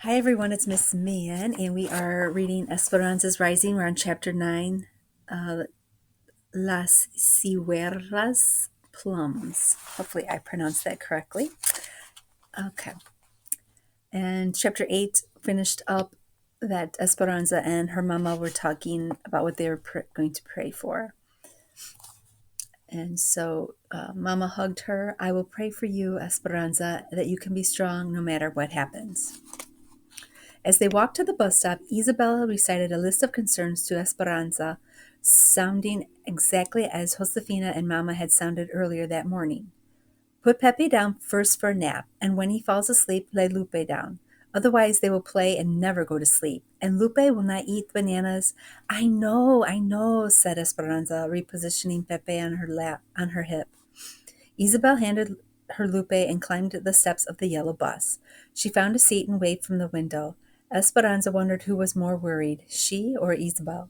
Hi everyone, it's Miss Mann, and we are reading Esperanza's Rising. We're on chapter 9, uh, Las Ciruelas Plums. Hopefully I pronounced that correctly. Okay. And chapter 8 finished up that Esperanza and her mama were talking about what they were going to pray for. And so Mama hugged her. I will pray for you, Esperanza, that you can be strong no matter what happens. As they walked to the bus stop, Isabella recited a list of concerns to Esperanza, sounding exactly as Josefina and Mama had sounded earlier that morning. Put Pepe down first for a nap, and when he falls asleep, lay Lupe down. Otherwise, they will play and never go to sleep. And Lupe will not eat bananas. I know, said Esperanza, repositioning Pepe on her lap, on her hip. Isabel handed her Lupe and climbed the steps of the yellow bus. She found a seat and waved from the window. Esperanza wondered who was more worried, she or Isabel.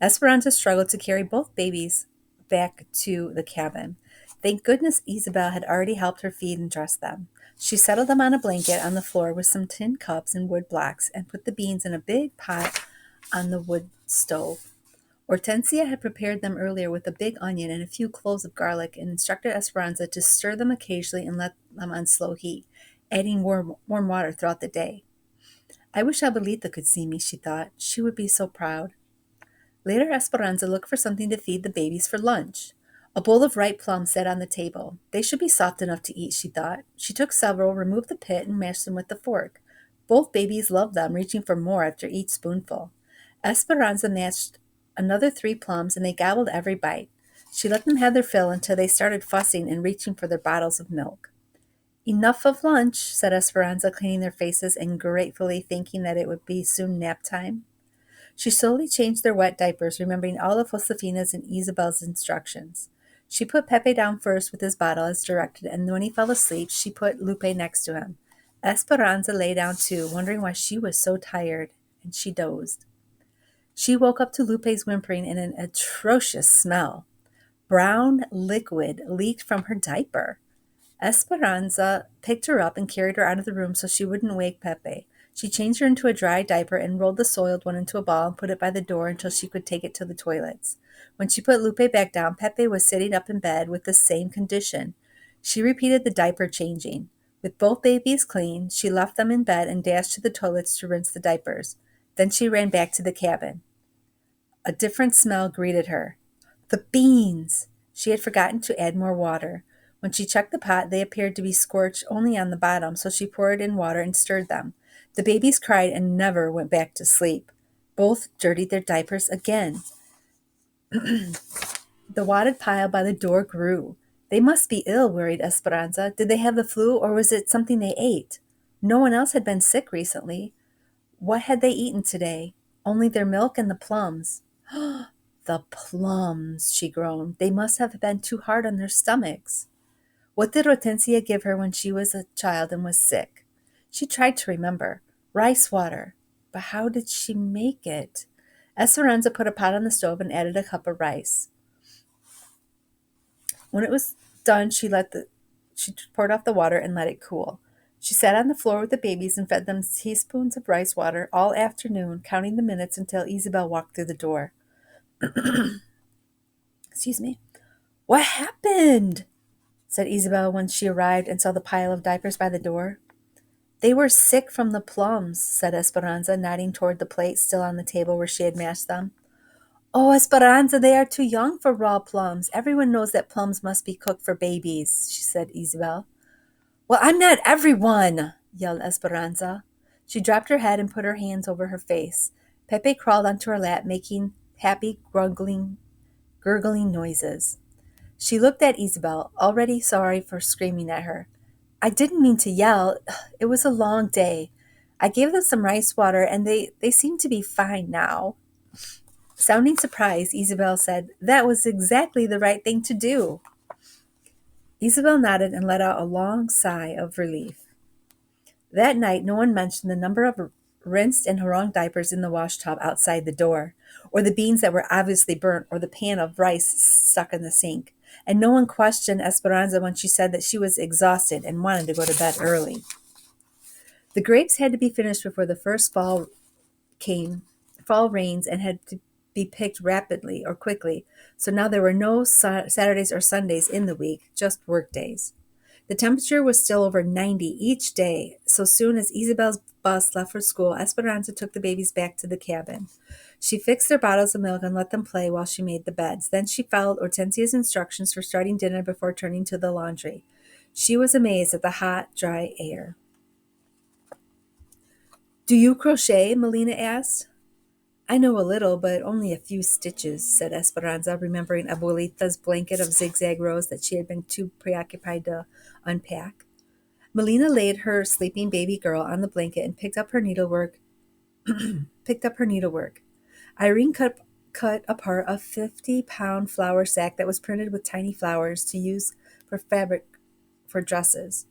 Esperanza struggled to carry both babies back to the cabin. Thank goodness Isabel had already helped her feed and dress them. She settled them on a blanket on the floor with some tin cups and wood blocks and put the beans in a big pot on the wood stove. Hortensia had prepared them earlier with a big onion and a few cloves of garlic and instructed Esperanza to stir them occasionally and let them on slow heat, adding warm water throughout the day. I wish Abuelita could see me, she thought. She would be so proud. Later, Esperanza looked for something to feed the babies for lunch. A bowl of ripe plums sat on the table. They should be soft enough to eat, she thought. She took several, removed the pit, and mashed them with the fork. Both babies loved them, reaching for more after each spoonful. Esperanza mashed another 3 plums, and they gobbled every bite. She let them have their fill until they started fussing and reaching for their bottles of milk. Enough of lunch, said Esperanza, cleaning their faces and gratefully thinking that it would be soon nap time. She slowly changed their wet diapers, remembering all of Josefina's and Isabel's instructions. She put Pepe down first with his bottle as directed, and when he fell asleep, she put Lupe next to him. Esperanza lay down too, wondering why she was so tired, and she dozed. She woke up to Lupe's whimpering and an atrocious smell. Brown liquid leaked from her diaper. Esperanza picked her up and carried her out of the room so she wouldn't wake Pepe. She changed her into a dry diaper and rolled the soiled one into a ball and put it by the door until she could take it to the toilets. When she put Lupe back down, Pepe was sitting up in bed with the same condition. She repeated the diaper changing. With both babies clean, she left them in bed and dashed to the toilets to rinse the diapers. Then she ran back to the cabin. A different smell greeted her. The beans! She had forgotten to add more water. When she checked the pot, they appeared to be scorched only on the bottom, so she poured in water and stirred them. The babies cried and never went back to sleep. Both dirtied their diapers again. The wadded pile by the door grew. They must be ill, worried Esperanza. Did they have the flu, or was it something they ate? No one else had been sick recently. What had they eaten today? Only their milk and the plums. The plums, she groaned. They must have been too hard on their stomachs. What did Hortensia give her when she was a child and was sick? She tried to remember. Rice water. But how did she make it? Esperanza put a pot on the stove and added a cup of rice. When it was done, she poured off the water and let it cool. She sat on the floor with the babies and fed them teaspoons of rice water all afternoon, counting the minutes until Isabel walked through the door. Excuse me. What happened? Said Isabel when she arrived and saw the pile of diapers by the door. They were sick from the plums, said Esperanza, nodding toward the plate still on the table where she had mashed them. Oh, Esperanza, they are too young for raw plums. Everyone knows that plums must be cooked for babies, she said Isabel. Well, I'm not everyone, yelled Esperanza. She dropped her head and put her hands over her face. Pepe crawled onto her lap, making happy, gurgling noises. She looked at Isabel, already sorry for screaming at her. I didn't mean to yell. It was a long day. I gave them some rice water, and they seem to be fine now. Sounding surprised, Isabel said, That was exactly the right thing to do. Isabel nodded and let out a long sigh of relief. That night, no one mentioned the number of rinsed and harangued diapers in the wash tub outside the door, or the beans that were obviously burnt, or the pan of rice stuck in the sink. And no one questioned Esperanza when she said that she was exhausted and wanted to go to bed early. The grapes had to be finished before the first fall rains, and had to be picked rapidly or quickly. So now there were no Saturdays or Sundays in the week, just work days. The temperature was still over 90 each day. So soon as Isabel's bus left for school, Esperanza took the babies back to the cabin. She fixed their bottles of milk and let them play while she made the beds. Then she followed Hortensia's instructions for starting dinner before turning to the laundry. She was amazed at the hot, dry air. "Do you crochet?" Melina asked. "I know a little, but only a few stitches," said Esperanza, remembering Abuelita's blanket of zigzag rows that she had been too preoccupied to unpack. Melina laid her sleeping baby girl on the blanket and picked up her needlework. Irene cut apart a 50-pound flour sack that was printed with tiny flowers to use for fabric for dresses.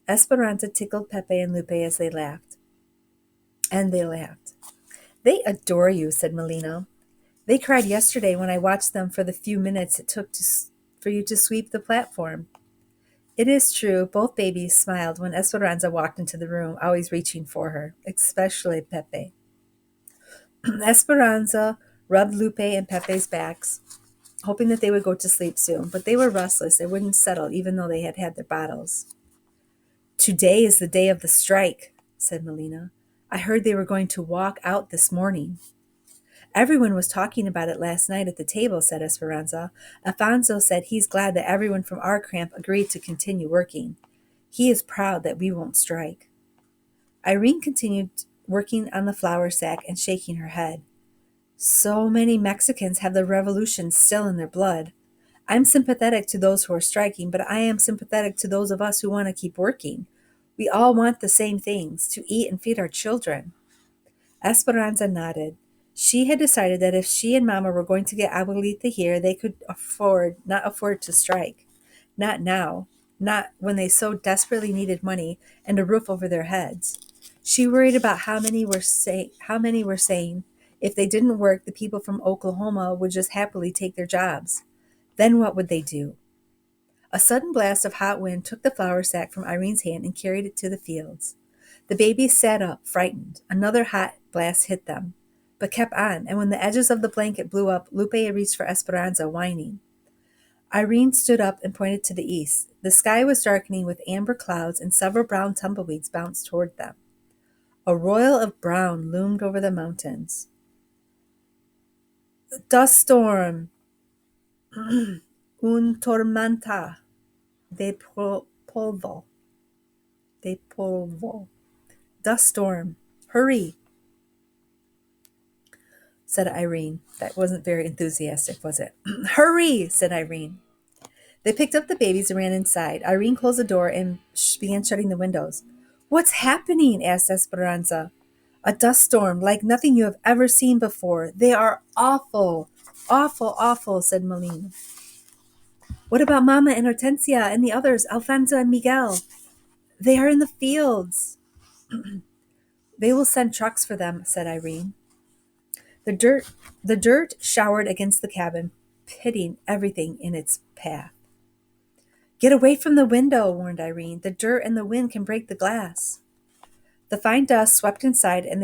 Esperanza tickled Pepe and Lupe as they laughed. And they laughed. "They adore you," said Melina. "They cried yesterday when I watched them for the few minutes it took for you to sweep the platform." It is true, both babies smiled when Esperanza walked into the room, always reaching for her, especially Pepe. Esperanza rubbed Lupe and Pepe's backs, hoping that they would go to sleep soon, but they were restless. They wouldn't settle, even though they had had their bottles. "Today is the day of the strike," said Melina. "I heard they were going to walk out this morning." "Everyone was talking about it last night at the table," said Esperanza. "Alfonso said he's glad that everyone from our camp agreed to continue working. He is proud that we won't strike." Irene continued working on the flour sack and shaking her head. "So many Mexicans have the revolution still in their blood. I'm sympathetic to those who are striking, but I am sympathetic to those of us who want to keep working. We all want the same things, to eat and feed our children." Esperanza nodded. She had decided that if she and Mama were going to get Abuelita here, they could not afford to strike. Not now. Not when they so desperately needed money and a roof over their heads. She worried about how many were saying if they didn't work, the people from Oklahoma would just happily take their jobs. Then what would they do? A sudden blast of hot wind took the flour sack from Irene's hand and carried it to the fields. The babies sat up, frightened. Another hot blast hit them, but kept on, and when the edges of the blanket blew up, Lupe reached for Esperanza, whining. Irene stood up and pointed to the east. The sky was darkening with amber clouds, and several brown tumbleweeds bounced toward them. A royal of brown loomed over the mountains. "Dust storm! Un tormenta polvo. De polvo. Dust storm. Hurry!" said Irene. That wasn't very enthusiastic, was it? "Hurry!" said Irene. They picked up the babies and ran inside. Irene closed the door and began shutting the windows. "What's happening?" asked Esperanza. "A dust storm, like nothing you have ever seen before. They are awful, awful, awful," said Melina. "What about Mama and Hortensia and the others, Alfonso and Miguel?" "They are in the fields." "They will send trucks for them," said Irene. The dirt showered against the cabin, pitting everything in its path. "Get away from the window," warned Irene. "The dirt and the wind can break the glass." The fine dust seeped inside, and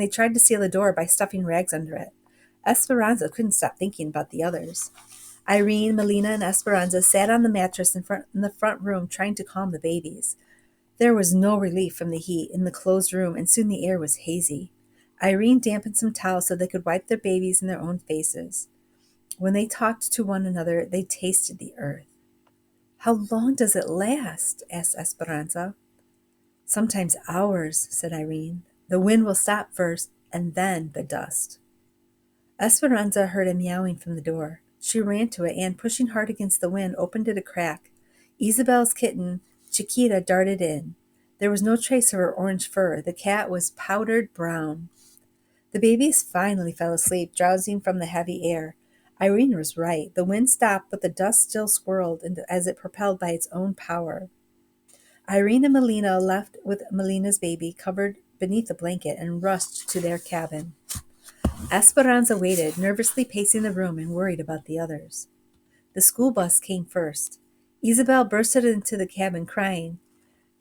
they tried to seal the door by stuffing rags under it. Esperanza couldn't stop thinking about the others. Irene, Melina, and Esperanza sat on the mattress in the front room trying to calm the babies. There was no relief from the heat in the closed room, and soon the air was hazy. Irene dampened some towels so they could wipe their babies and their own faces. When they talked to one another, they tasted the earth. "How long does it last?" asked Esperanza. "Sometimes hours," said Irene. "The wind will stop first, and then the dust." Esperanza heard a meowing from the door. She ran to it and, pushing hard against the wind, opened it a crack. Isabel's kitten, Chiquita, darted in. There was no trace of her orange fur. The cat was powdered brown. The babies finally fell asleep, drowsing from the heavy air. Irene was right. The wind stopped, but the dust still swirled as it propelled by its own power. Irene and Melina left with Melina's baby covered beneath a blanket and rushed to their cabin. Esperanza waited, nervously pacing the room and worried about the others. The school bus came first. Isabel bursted into the cabin crying,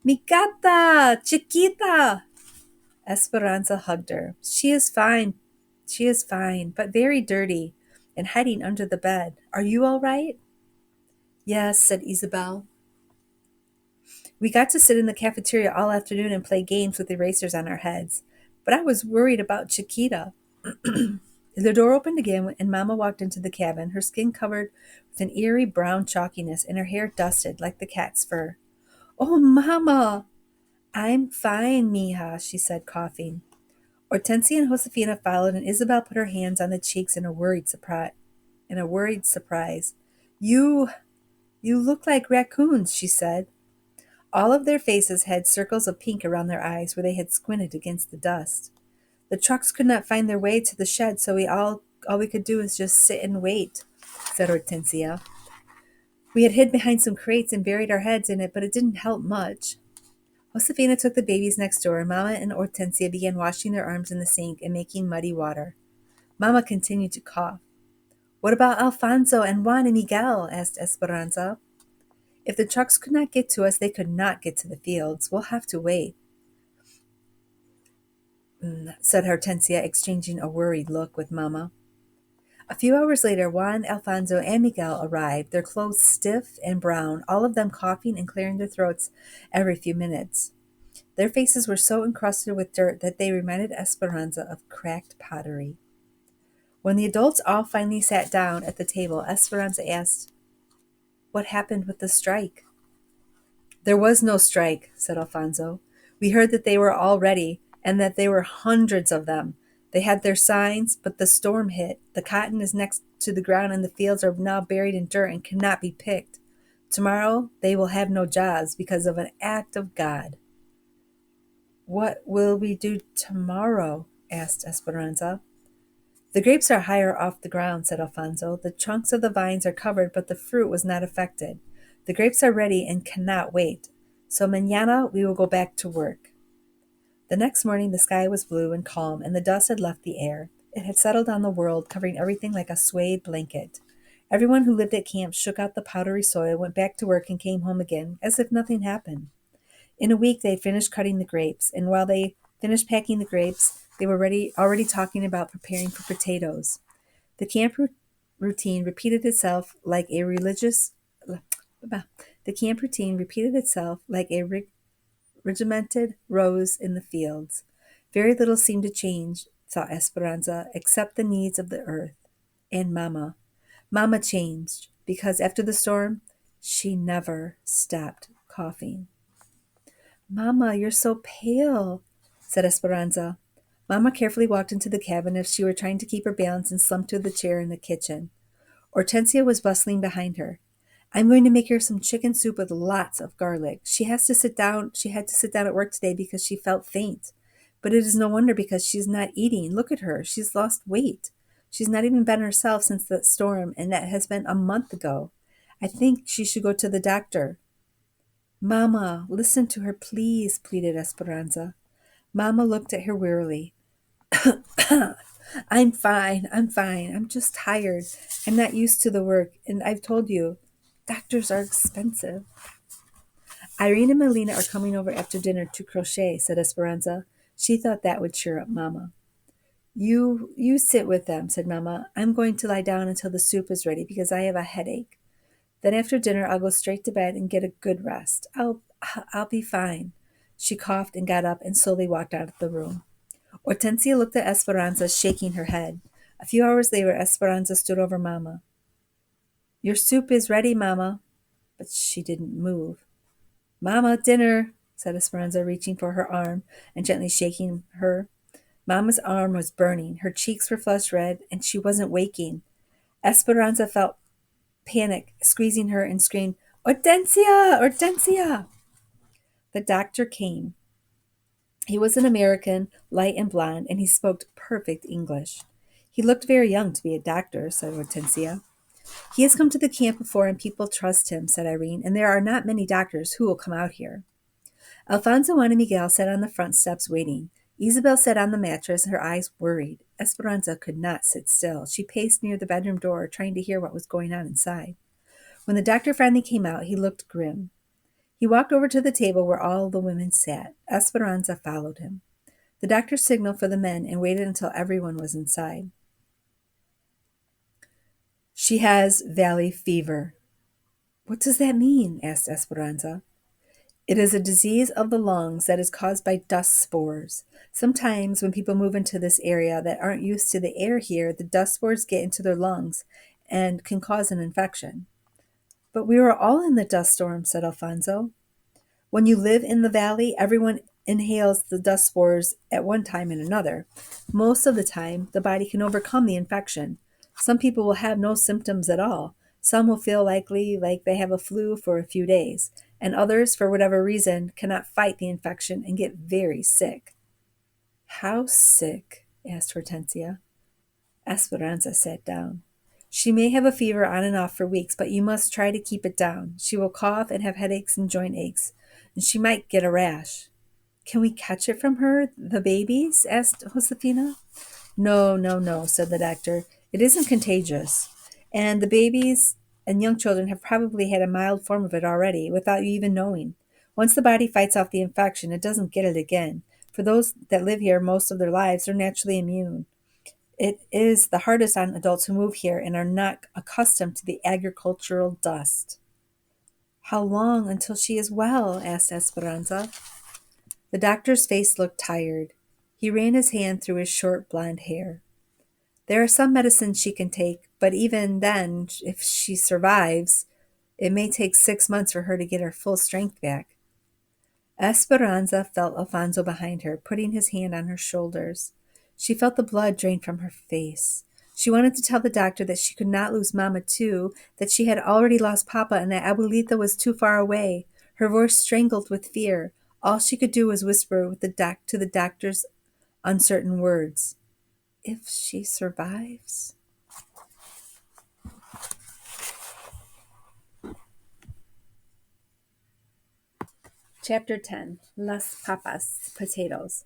Mi gata! Chiquita! Esperanza hugged her. She is fine. She is fine, but very dirty and hiding under the bed. Are you all right? Yes, said Isabel. We got to sit in the cafeteria all afternoon and play games with erasers on our heads. But I was worried about Chiquita. The door opened again and Mamma walked into the cabin, her skin covered with an eerie brown chalkiness and her hair dusted like the cat's fur. Oh, Mamma! I'm fine, mija, she said, coughing. Hortensia and Josefina followed, and Isabel put her hands on the cheeks in a worried surprise. You look like raccoons, she said. All of their faces had circles of pink around their eyes where they had squinted against the dust. The trucks could not find their way to the shed, so all we could do was just sit and wait, said Hortensia. We had hid behind some crates and buried our heads in it, but it didn't help much. Josefina took the babies next door, and Mama and Hortensia began washing their arms in the sink and making muddy water. Mama continued to cough. What about Alfonso and Juan and Miguel? Asked Esperanza. If the trucks could not get to us, they could not get to the fields. We'll have to wait, said Hortensia, exchanging a worried look with Mama. A few hours later, Juan, Alfonso, and Miguel arrived, their clothes stiff and brown, all of them coughing and clearing their throats every few minutes. Their faces were so encrusted with dirt that they reminded Esperanza of cracked pottery. When the adults all finally sat down at the table, Esperanza asked, What happened with the strike? There was no strike, said Alfonso. We heard that they were all ready, and that there were hundreds of them. They had their signs, but the storm hit. The cotton is next to the ground, and the fields are now buried in dirt and cannot be picked. Tomorrow they will have no jobs because of an act of God. What will we do tomorrow? Asked Esperanza. The grapes are higher off the ground, said Alfonso. The trunks of the vines are covered, but the fruit was not affected. The grapes are ready and cannot wait. So mañana we will go back to work. The next morning the sky was blue and calm, and the dust had left the air. It had settled on the world, covering everything like a suede blanket. Everyone who lived at camp shook out the powdery soil, went back to work, and came home again, as if nothing happened. In a week they had finished cutting the grapes, and while they finished packing the grapes, they were already talking about preparing for potatoes. The camp routine repeated itself like a religious. The camp routine repeated itself like a regimented rows in the fields. Very little seemed to change, thought Esperanza, except the needs of the earth. And Mama. Mama changed, because after the storm, she never stopped coughing. Mama, you're so pale, said Esperanza. Mama carefully walked into the cabin as if she were trying to keep her balance and slumped to the chair in the kitchen. Hortensia was bustling behind her. I'm going to make her some chicken soup with lots of garlic. She had to sit down at work today because she felt faint. But it is no wonder because she's not eating. Look at her. She's lost weight. She's not even been herself since that storm, and that has been a month ago. I think she should go to the doctor. Mama, listen to her, please, pleaded Esperanza. Mama looked at her wearily. I'm fine. I'm just tired. I'm not used to the work, and I've told you, doctors are expensive. Irene and Melina are coming over after dinner to crochet, said Esperanza. She thought that would cheer up Mama. You sit with them, said Mama. I'm going to lie down until the soup is ready because I have a headache. Then after dinner, I'll go straight to bed and get a good rest. I'll be fine. She coughed and got up and slowly walked out of the room. Hortensia looked at Esperanza, shaking her head. A few hours later, Esperanza stood over Mama. Your soup is ready, Mama. But she didn't move. Mama, dinner, said Esperanza, reaching for her arm and gently shaking her. Mama's arm was burning. Her cheeks were flushed red, and she wasn't waking. Esperanza felt panic, squeezing her, and screamed, Hortensia! Hortensia! The doctor came. He was an American, light and blond, and he spoke perfect English. He looked very young to be a doctor, said Hortensia. He has come to the camp before and people trust him, said Irene, and there are not many doctors who will come out here. Alfonso and Miguel sat on the front steps waiting. Isabel sat on the mattress, her eyes worried. Esperanza could not sit still. She paced near the bedroom door, trying to hear what was going on inside. When the doctor finally came out, he looked grim. He walked over to the table where all the women sat. Esperanza followed him. The doctor signaled for the men and waited until everyone was inside. She has valley fever. What does that mean? Asked Esperanza. It is a disease of the lungs that is caused by dust spores. Sometimes when people move into this area that aren't used to the air here, the dust spores get into their lungs and can cause an infection. But we were all in the dust storm, said Alfonso. When you live in the valley, everyone inhales the dust spores at one time and another. Most of the time, the body can overcome the infection. Some people will have no symptoms at all. Some will feel likely like they have a flu for a few days, and others, for whatever reason, cannot fight the infection and get very sick. How sick? Asked Hortensia. Esperanza sat down. She may have a fever on and off for weeks, but you must try to keep it down. She will cough and have headaches and joint aches, and she might get a rash. Can we catch it from her, the babies? Asked Josefina. No, no, no, said the doctor. It isn't contagious. And the babies and young children have probably had a mild form of it already without you even knowing. Once the body fights off the infection, it doesn't get it again. For those that live here most of their lives, they're naturally immune. It is the hardest on adults who move here and are not accustomed to the agricultural dust. How long until she is well? Asked Esperanza. The doctor's face looked tired. He ran his hand through his short blonde hair. There are some medicines she can take, but even then, if she survives, it may take 6 months for her to get her full strength back. Esperanza felt Alfonso behind her, putting his hand on her shoulders. She felt the blood drain from her face. She wanted to tell the doctor that she could not lose Mama too, that she had already lost Papa and that Abuelita was too far away. Her voice strangled with fear. All she could do was whisper with to the doctor's uncertain words. If she survives? Chapter 10. Las Papas, Potatoes.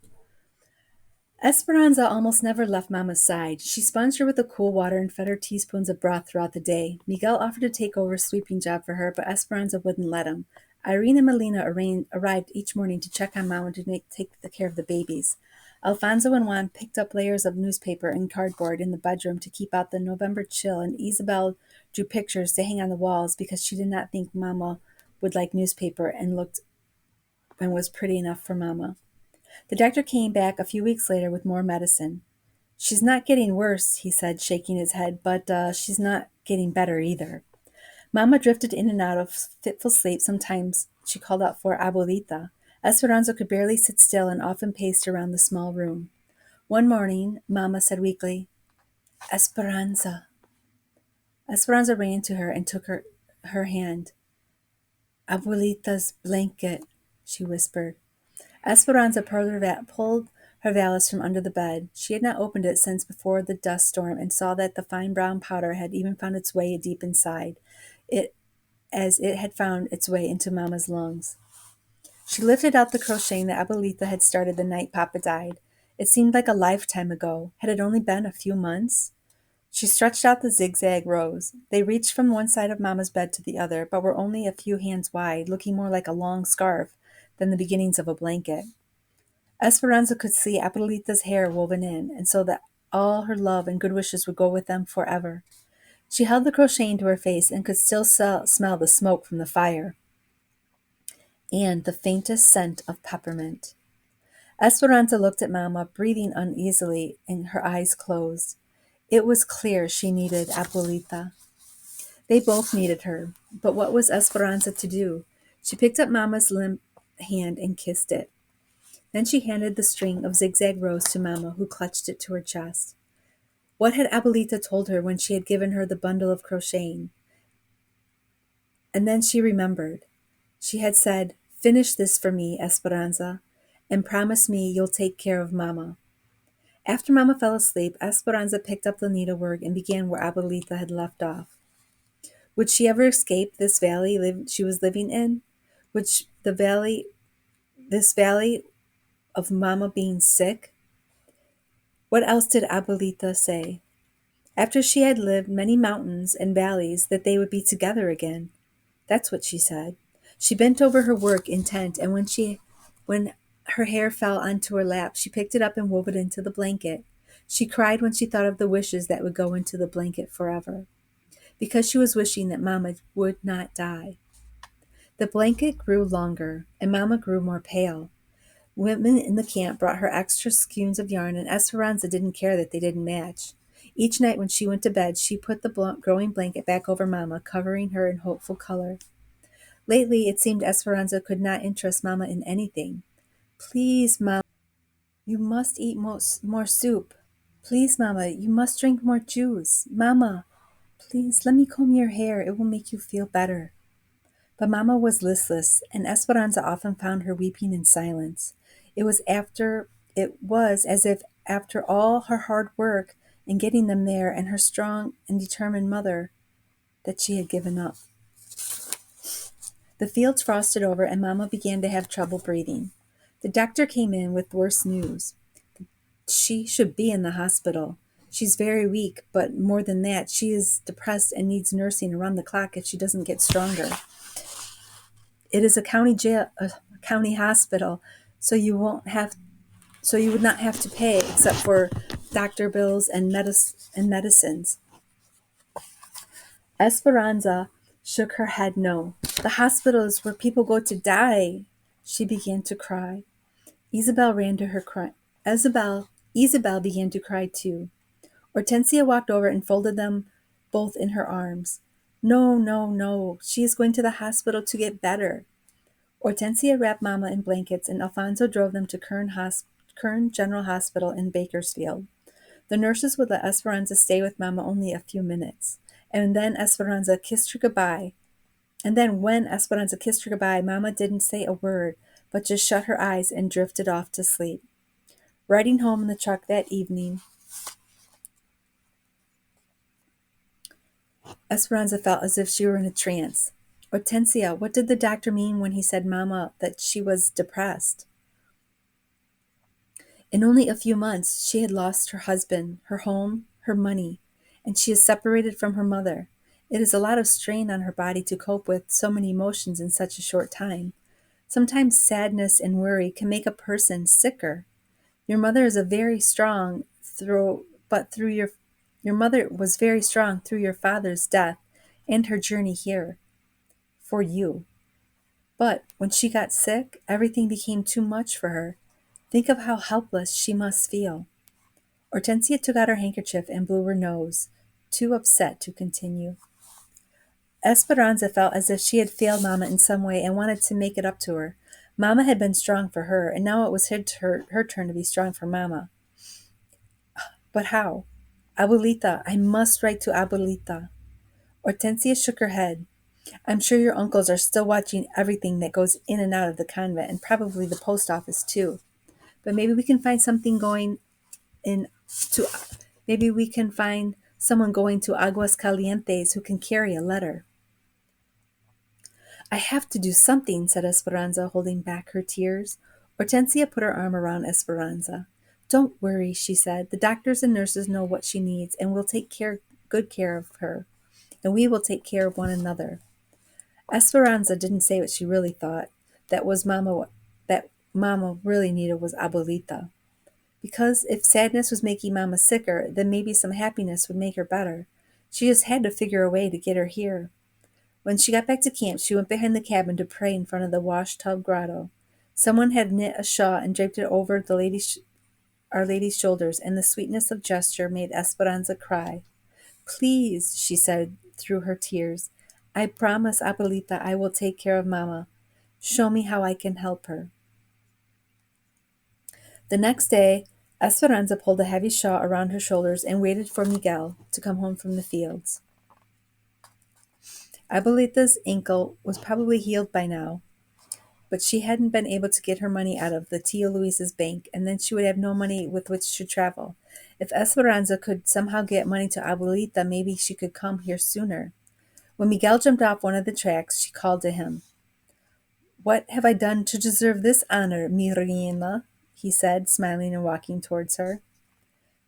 Esperanza almost never left Mama's side. She sponged her with the cool water and fed her teaspoons of broth throughout the day. Miguel offered to take over a sweeping job for her, but Esperanza wouldn't let him. Irene and Melina arrived each morning to check on Mama to take care of the babies. Alfonso and Juan picked up layers of newspaper and cardboard in the bedroom to keep out the November chill, and Isabel drew pictures to hang on the walls because she did not think Mama would like newspaper and was pretty enough for Mama. The doctor came back a few weeks later with more medicine. She's not getting worse, he said, shaking his head, but she's not getting better either. Mama drifted in and out of fitful sleep. Sometimes she called out for Abuelita. Esperanza could barely sit still and often paced around the small room. One morning, Mama said weakly, Esperanza. Esperanza ran to her and took her hand. Abuelita's blanket, she whispered. Esperanza pulled her valise from under the bed. She had not opened it since before the dust storm and saw that the fine brown powder had even found its way deep inside, as it had found its way into Mama's lungs. She lifted out the crocheting that Abuelita had started the night Papa died. It seemed like a lifetime ago. Had it only been a few months? She stretched out the zigzag rows. They reached from one side of Mama's bed to the other, but were only a few hands wide, looking more like a long scarf than the beginnings of a blanket. Esperanza could see Abuelita's hair woven in, and so that all her love and good wishes would go with them forever. She held the crocheting to her face and could still smell the smoke from the fire and the faintest scent of peppermint. Esperanza looked at Mama, breathing uneasily, and her eyes closed. It was clear she needed Abuelita. They both needed her, but what was Esperanza to do? She picked up Mama's limp hand and kissed it. Then she handed the string of zigzag rows to Mama, who clutched it to her chest. What had Abuelita told her when she had given her the bundle of crocheting? And then she remembered. She had said, "Finish this for me, Esperanza, and promise me you'll take care of Mama." After Mama fell asleep, Esperanza picked up the needlework and began where Abuelita had left off. Would she ever escape this valley she was living in? This valley of Mama being sick? What else did Abuelita say? After she had lived many mountains and valleys, that they would be together again. That's what she said. She bent over her work intent, and when her hair fell onto her lap, she picked it up and wove it into the blanket. She cried when she thought of the wishes that would go into the blanket forever, because she was wishing that Mama would not die. The blanket grew longer, and Mama grew more pale. Women in the camp brought her extra skeins of yarn, and Esperanza didn't care that they didn't match. Each night when she went to bed, she put the growing blanket back over Mama, covering her in hopeful color. Lately, it seemed Esperanza could not interest Mama in anything. Please, Mama, you must eat more soup. Please, Mama, you must drink more juice. Mama, please, let me comb your hair. It will make you feel better. But Mama was listless, and Esperanza often found her weeping in silence. It was as if after all her hard work in getting them there and her strong and determined mother, that she had given up. The fields frosted over, and Mama began to have trouble breathing. The doctor came in with worse news. She should be in the hospital. She's very weak, but more than that, she is depressed and needs nursing around the clock if she doesn't get stronger. It is a county hospital, so you would not have to pay except for doctor bills and medicines. Esperanza shook her head no. The hospital is where people go to die. She began to cry. Isabel ran to her cry. Isabel began to cry too. Hortensia walked over and folded them both in her arms. No, no, no. She is going to the hospital to get better. Hortensia wrapped Mama in blankets, and Alfonso drove them to Kern General Hospital in Bakersfield. The nurses would let Esperanza stay with Mama only a few minutes. And then Esperanza kissed her goodbye. And then when Esperanza kissed her goodbye, Mama didn't say a word, but just shut her eyes and drifted off to sleep. Riding home in the truck that evening, Esperanza felt as if she were in a trance. Hortensia, what did the doctor mean when he said Mama that she was depressed? In only a few months, she had lost her husband, her home, her money, and she is separated from her mother. It is a lot of strain on her body to cope with so many emotions in such a short time. Sometimes sadness and worry can make a person sicker. Your mother is a very strong through your mother was very strong through your father's death and her journey here for you. But when she got sick, everything became too much for her. Think of how helpless she must feel. Hortensia took out her handkerchief and blew her nose, too upset to continue. Esperanza felt as if she had failed Mama in some way and wanted to make it up to her. Mama had been strong for her, and now it was her turn to be strong for Mama. But how? Abuelita, I must write to Abuelita. Hortensia shook her head. I'm sure your uncles are still watching everything that goes in and out of the convent, and probably the post office too. But maybe we can find maybe we can find someone going to Aguas Calientes who can carry a letter. I have to do something, said Esperanza, holding back her tears. Hortensia put her arm around Esperanza. Don't worry, she said. The doctors and nurses know what she needs, and will take good care of her. And we will take care of one another. Esperanza didn't say what she really thought. That Mama really needed was Abuelita. Because if sadness was making Mama sicker, then maybe some happiness would make her better. She just had to figure a way to get her here. When she got back to camp, she went behind the cabin to pray in front of the wash tub grotto. Someone had knit a shawl and draped it over Our Lady's shoulders, and the sweetness of gesture made Esperanza cry. Please, she said through her tears, I promise, Abuelita, I will take care of Mama. Show me how I can help her. The next day, Esperanza pulled a heavy shawl around her shoulders and waited for Miguel to come home from the fields. Abuelita's ankle was probably healed by now, but she hadn't been able to get her money out of the Tio Luis's bank, and then she would have no money with which to travel. If Esperanza could somehow get money to Abuelita, maybe she could come here sooner. When Miguel jumped off one of the tracks, she called to him. What have I done to deserve this honor, mi reina? He said, smiling and walking towards her.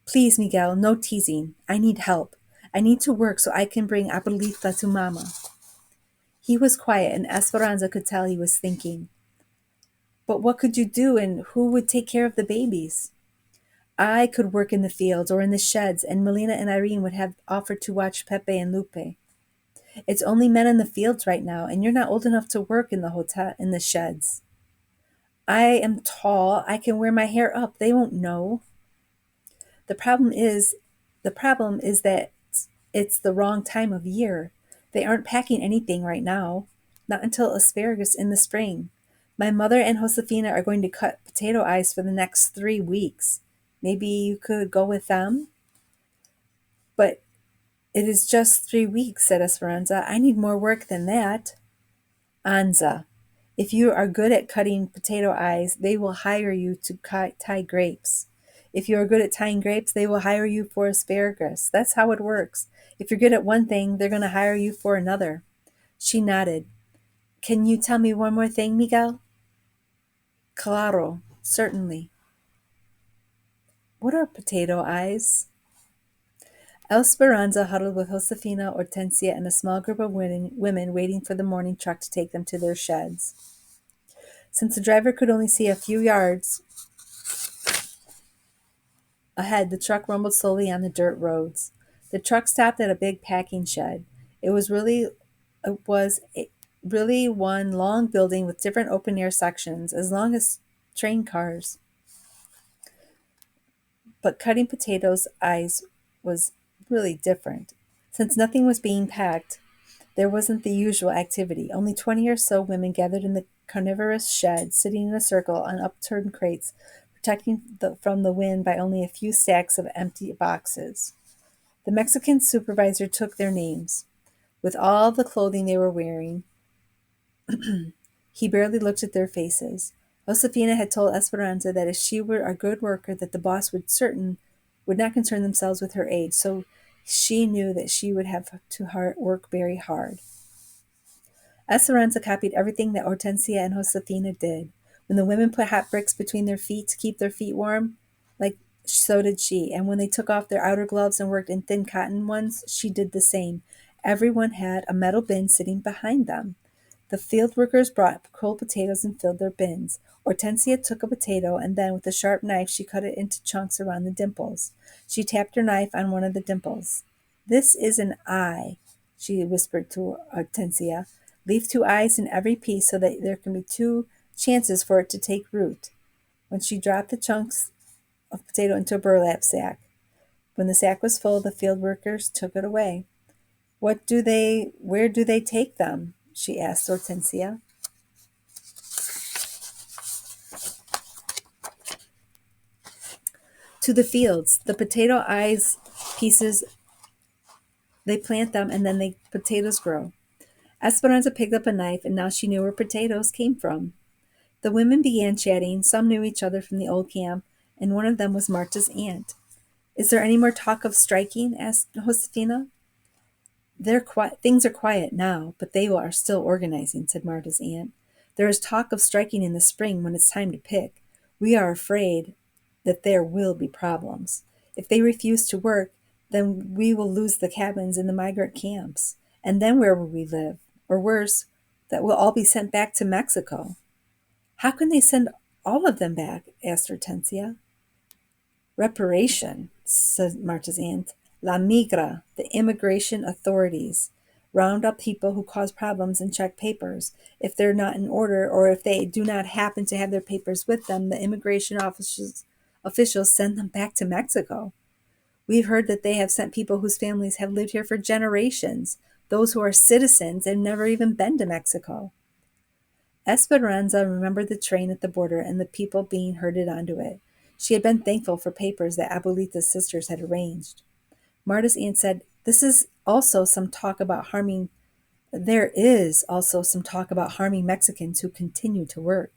Please, Miguel, no teasing. I need help. I need to work so I can bring Abuelita to Mama. He was quiet, and Esperanza could tell he was thinking. But what could you do, and who would take care of the babies? I could work in the fields or in the sheds, and Melina and Irene would have offered to watch Pepe and Lupe. It's only men in the fields right now, and you're not old enough to work in the hotel in the sheds. I am tall. I can wear my hair up. They won't know. The problem is the problem is that it's the wrong time of year. They aren't packing anything right now, not until asparagus in the spring. My mother and Josefina are going to cut potato eyes for the next 3 weeks. Maybe you could go with them? But it is just 3 weeks, said Esperanza. I need more work than that. Anza, if you are good at cutting potato eyes, they will hire you to tie grapes. If you are good at tying grapes, they will hire you for asparagus. That's how it works. If you're good at one thing, they're going to hire you for another. She nodded. Can you tell me one more thing, Miguel? Claro, certainly. What are potato eyes? Esperanza huddled with Josefina, Hortensia, and a small group of women waiting for the morning truck to take them to their sheds. Since the driver could only see a few yards ahead, the truck rumbled slowly on the dirt roads. The truck stopped at a big packing shed. It was really one long building with different open air sections, as long as train cars. But cutting potatoes eyes was really different. Since nothing was being packed, there wasn't the usual activity. Only 20 or so women gathered in the carnivorous shed, sitting in a circle on upturned crates, protecting from the wind by only a few stacks of empty boxes. The Mexican supervisor took their names. With all the clothing they were wearing, he barely looked at their faces. Josefina had told Esperanza that if she were a good worker, that the boss would not concern themselves with her age, so she knew that she would have to work very hard. Esperanza copied everything that Hortensia and Josefina did. When the women put hot bricks between their feet to keep their feet warm, like so did she. And when they took off their outer gloves and worked in thin cotton ones, she did the same. Everyone had a metal bin sitting behind them. The field workers brought cold potatoes and filled their bins. Hortensia took a potato, and then with a sharp knife she cut it into chunks around the dimples. She tapped her knife on one of the dimples. This is an eye, she whispered to Hortensia. Leave 2 eyes in every piece so that there can be 2 chances for it to take root. When she dropped the chunks of potato into a burlap sack. When the sack was full, the field workers took it away. Where do they take them? She asked Hortensia. To the fields. The potato eyes pieces, they plant them and then the potatoes grow. Esperanza picked up a knife, and now she knew where potatoes came from. The women began chatting. Some knew each other from the old camp, and one of them was Marta's aunt. Is there any more talk of striking? Asked Josefina. Things are quiet now, but they are still organizing, said Marta's aunt. There is talk of striking in the spring when it's time to pick. We are afraid that there will be problems. If they refuse to work, then we will lose the cabins in the migrant camps. And then where will we live? Or worse, that we'll all be sent back to Mexico. How can they send all of them back? Asked Hortensia. Reparation, said Marta's aunt. La migra, the immigration authorities, round up people who cause problems and check papers. If they're not in order, or if they do not happen to have their papers with them, the immigration officials send them back to Mexico. We've heard that they have sent people whose families have lived here for generations, those who are citizens and never even been to Mexico. Esperanza remembered the train at the border and the people being herded onto it. She had been thankful for papers that Abuelita's sisters had arranged. Marta's aunt said, There is also some talk about harming Mexicans who continue to work.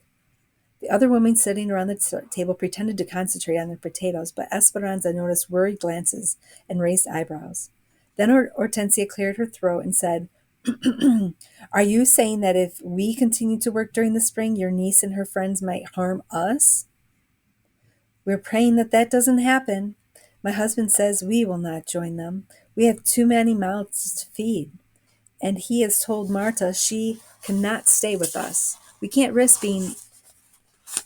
The other women sitting around the table pretended to concentrate on their potatoes, but Esperanza noticed worried glances and raised eyebrows. Then Hortensia cleared her throat and said, Are you saying that if we continue to work during the spring, your niece and her friends might harm us? We're praying that doesn't happen. My husband says we will not join them. We have too many mouths to feed. and he has told Marta she cannot stay with us. We can't risk being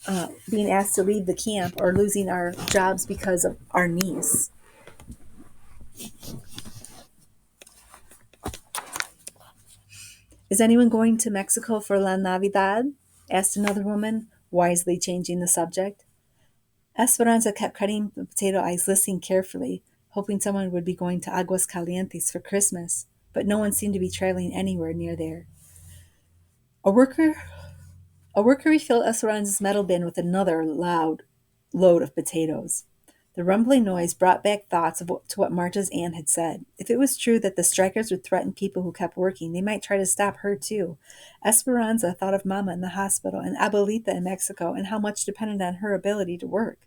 asked to leave the camp or losing our jobs because of our niece. Is anyone going to Mexico for La Navidad? Asked another woman, wisely changing the subject. Esperanza kept cutting the potato eyes, listening carefully, hoping someone would be going to Aguas Calientes for Christmas, but no one seemed to be traveling anywhere near there. A worker A worker refilled Esperanza's metal bin with another loud load of potatoes. The rumbling noise brought back thoughts to what Marta's aunt had said. If it was true that the strikers would threaten people who kept working, they might try to stop her too. Esperanza thought of Mama in the hospital and Abuelita in Mexico and how much depended on her ability to work.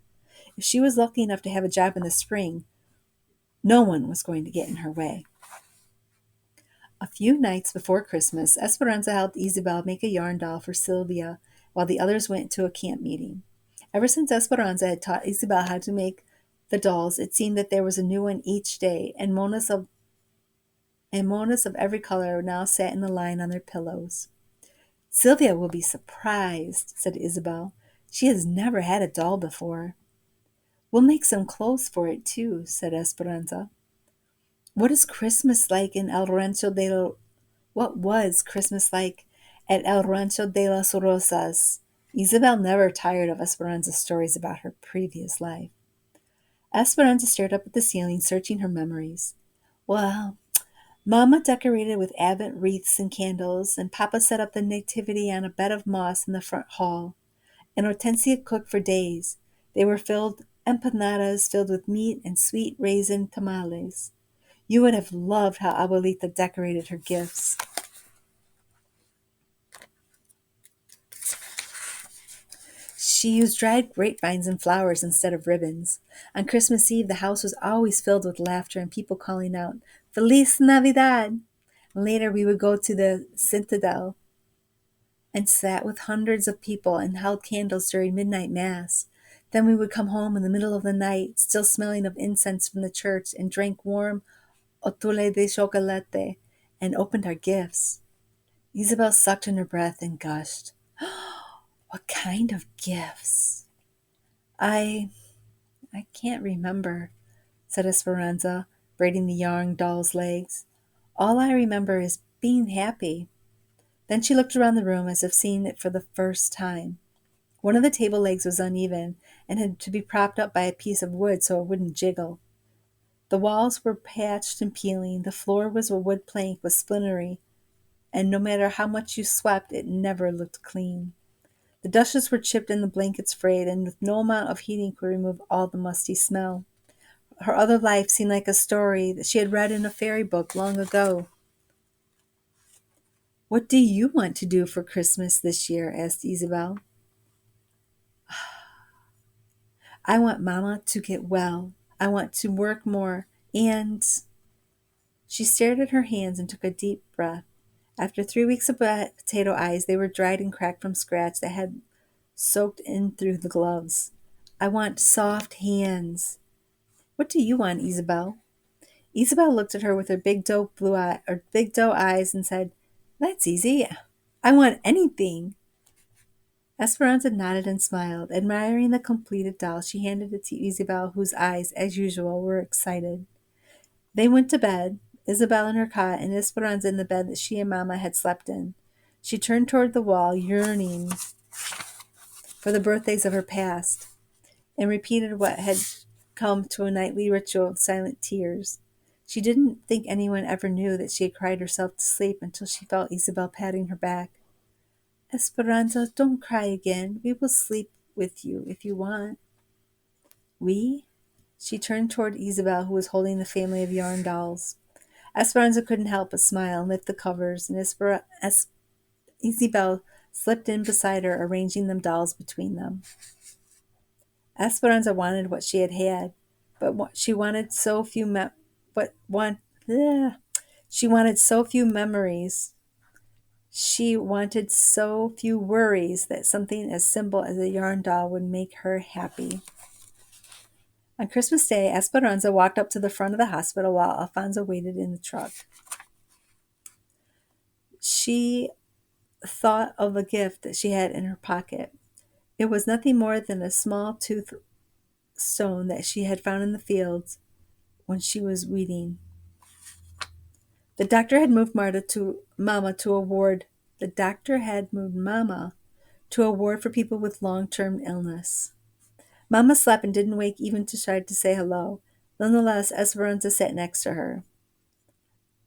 If she was lucky enough to have a job in the spring, no one was going to get in her way. A few nights before Christmas, Esperanza helped Isabel make a yarn doll for Sylvia while the others went to a camp meeting. Ever since Esperanza had taught Isabel how to make the dolls, it seemed that there was a new one each day, and monas of every color now sat in a line on their pillows. Sylvia will be surprised, said Isabel. She has never had a doll before. We'll make some clothes for it too, said Esperanza. What is Christmas like in El Rancho de What was Christmas like at El Rancho de las Rosas? Isabel never tired of Esperanza's stories about her previous life. Esperanza stared up at the ceiling, searching her memories. Well, Mama decorated with Advent wreaths and candles, and Papa set up the nativity on a bed of moss in the front hall. And Hortensia cooked for days. They were empanadas filled with meat and sweet raisin tamales. You would have loved how Abuelita decorated her gifts. She used dried grapevines and flowers instead of ribbons. On Christmas Eve, the house was always filled with laughter and people calling out, Feliz Navidad! Later, we would go to the Citadel and sat with hundreds of people and held candles during midnight mass. Then we would come home in the middle of the night, still smelling of incense from the church, and drank warm otole de chocolate and opened our gifts. Isabel sucked in her breath and gushed. What kind of gifts? I can't remember, said Esperanza, braiding the young doll's legs. All I remember is being happy. Then she looked around the room as if seeing it for the first time. One of the table legs was uneven and had to be propped up by a piece of wood so it wouldn't jiggle. The walls were patched and peeling, the floor was a wood plank with splintery, and no matter how much you swept, it never looked clean. The dishes were chipped and the blankets frayed, and with no amount of heating could remove all the musty smell. Her other life seemed like a story that she had read in a fairy book long ago. What do you want to do for Christmas this year? Asked Isabel. I want Mama to get well. I want to work more. And she stared at her hands and took a deep breath. After 3 weeks of potato eyes, they were dried and cracked from scratch that had soaked in through the gloves. I want soft hands. What do you want, Isabel? Isabel looked at her with her big doe eyes and said, That's easy. I want anything. Esperanza nodded and smiled. Admiring the completed doll, she handed it to Isabel, whose eyes, as usual, were excited. They went to bed, Isabel in her cot and Esperanza in the bed that she and Mama had slept in. She turned toward the wall, yearning for the birthdays of her past, and repeated what had come to a nightly ritual of silent tears. She didn't think anyone ever knew that she had cried herself to sleep until she felt Isabel patting her back. Esperanza, don't cry again. We will sleep with you if you want. We? She turned toward Isabel, who was holding the family of yarn dolls. Esperanza couldn't help but smile and lift the covers, and Isabel slipped in beside her, arranging them dolls between them. Esperanza wanted what she had, she wanted so few she wanted so few memories. She wanted so few worries that something as simple as a yarn doll would make her happy. On Christmas Day, Esperanza walked up to the front of the hospital while Alfonso waited in the truck. She thought of a gift that she had in her pocket. It was nothing more than a small tooth stone that she had found in the fields when she was weeding. The doctor had moved Mama to a ward. The doctor had moved Mama to a ward for people with long-term illness. Mama slept and didn't wake even to try to say hello. Nonetheless, Esperanza sat next to her.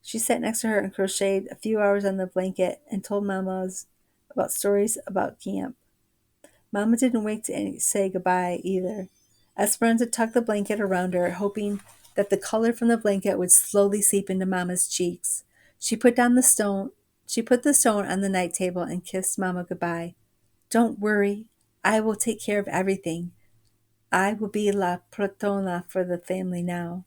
She sat next to her and crocheted a few hours on the blanket and told Mama's about stories about camp. Mama didn't wake to say goodbye either. Esperanza tucked the blanket around her, hoping that the color from the blanket would slowly seep into Mama's cheeks. She put the stone on the night table and kissed Mama goodbye. Don't worry. I will take care of everything. I will be La Protona for the family now.